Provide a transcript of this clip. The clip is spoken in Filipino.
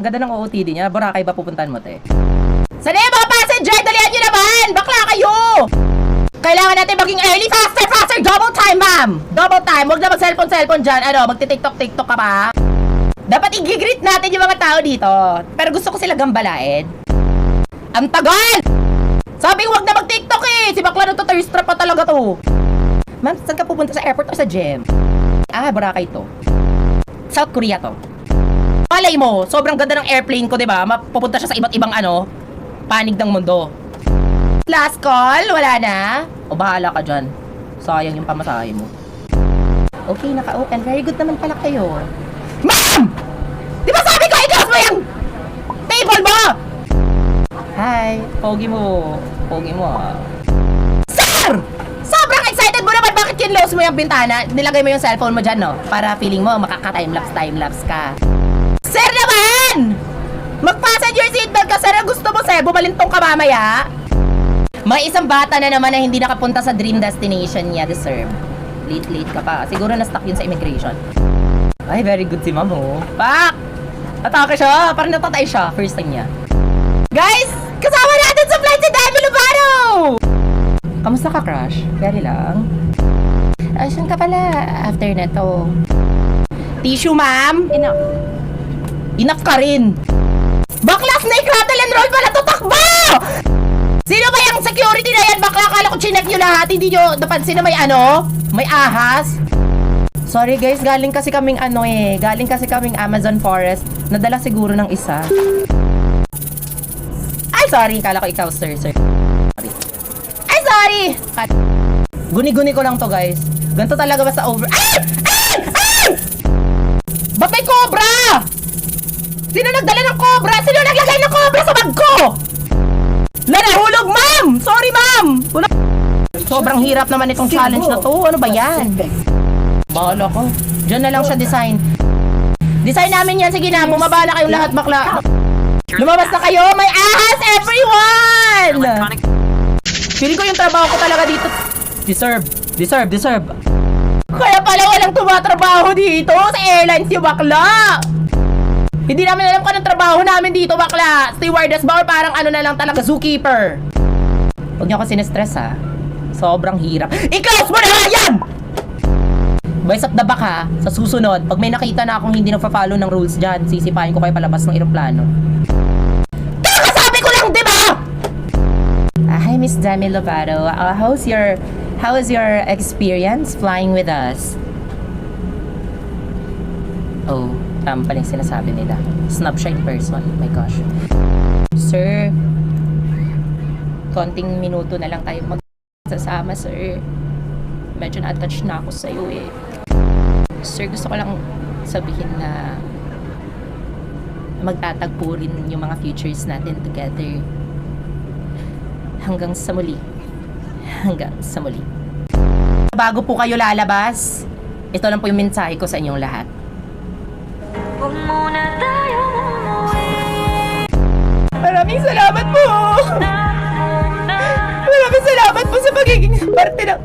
Ganda ng OOTD niya. Boracay ba pupuntahan mo, te? Sana yung mga passenger! Dalihan nyo naman! Bakla kayo! Kailangan natin maging early. Faster, faster! Double time, ma'am! Double time. Huwag na mag-cellphone dyan. Ano, magti-tiktok ka pa? Dapat i-greet natin yung mga tao dito. Pero gusto ko sila gambalain. Ang tagal! Sabi huwag na mag-tiktok eh! Si bakla na to, thirst trap pa talaga to. Ma'am, saan ka pupunta? Sa airport o sa gym? Boracay to. South Korea to. Malay mo, sobrang ganda ng airplane ko, diba? Mapupunta siya sa iba't ibang panig ng mundo. Last call? Wala na? O bahala ka dyan. Sayang yung pamasahe mo. Okay, naka-open. Very good naman pala kayo. Ma'am! Di ba sabi ko, i-close mo yung table mo? Hi, pogi mo. Pogi mo Sir! Sobrang excited mo naman. Bakit kinlose mo yung bintana? Nilagay mo yung cellphone mo dyan, no? Para feeling mo makaka-timelapse ka. Sir naman! Mag-passenger seatbelt ka, sir. Gusto mo, sir, bumalintong ka mamaya? May isang bata na naman na hindi nakapunta sa dream destination niya, deserve. Late ka pa. Siguro na-stuck yun sa immigration. Ay, very good si ma'am, oh. Pak! Atake siya. Parang natatay siya. First time niya. Guys! Kasama natin sa flight si Demi Lovato! Kamusta ka, crush? Very lang. Saan ka pala after na to? Tissue, ma'am? Enough ka rin. Bakla, snake rattle and roll pala tutakbo! Sino ba yung security na yan? Bakla, akala ko chinek nyo lahat. Hindi nyo napansin na may ahas. Sorry guys, galing kasi kaming Amazon forest. Nadala siguro ng isa. Ay, sorry. Kala ko ikaw, sir. Sorry. Ay, sorry! Guni-guni ko lang to, guys. Ganito talaga ba sa over... Ay! Ba't may cobra? Sino nagdala ng cobra? Sino naglagay ng cobra sa bag ko? Nahulog, ma'am! Sorry, ma'am! Sobrang hirap naman itong challenge na to. Ano ba yan? Bahala ko. Diyan na lang siya design. Design namin yan. Sige na, bumaba na kayong lahat, bakla. Lumabas na kayo! May ahas, everyone! Feeling ko yung trabaho ko talaga dito. Deserve. Kaya pala walang tumatrabaho dito sa airlines yung bakla. Hindi namin alam kung anong trabaho namin dito, bakla. Stewardess ba or parang na lang talaga, zookeeper. Huwag niyo ako sinestress, ha. Sobrang hirap. I-close mo na yan! Boys at the back, ha. Sa susunod, pag may nakita na akong hindi nagpa-follow ng rules dyan, sisipahin ko kayo palabas ng eroplano. Kakasabi ko lang, di ba? Hi, Miss Demi Lovato. How is your experience flying with us? Oh, tama pala yung sinasabi nila. Snub siya in person. Oh my gosh. Sir, konting minuto na lang tayo magsasama, sir. Medyo na-attach na ako sa'yo eh. Sir, gusto ko lang sabihin na magtatagpo rin yung mga futures natin together. Hanggang sa muli. Bago po kayo lalabas, ito lang po yung mensahe ko sa inyong lahat. Huwag muna tayong umuwi. Maraming salamat po! Maraming salamat po sa pagiging parte ng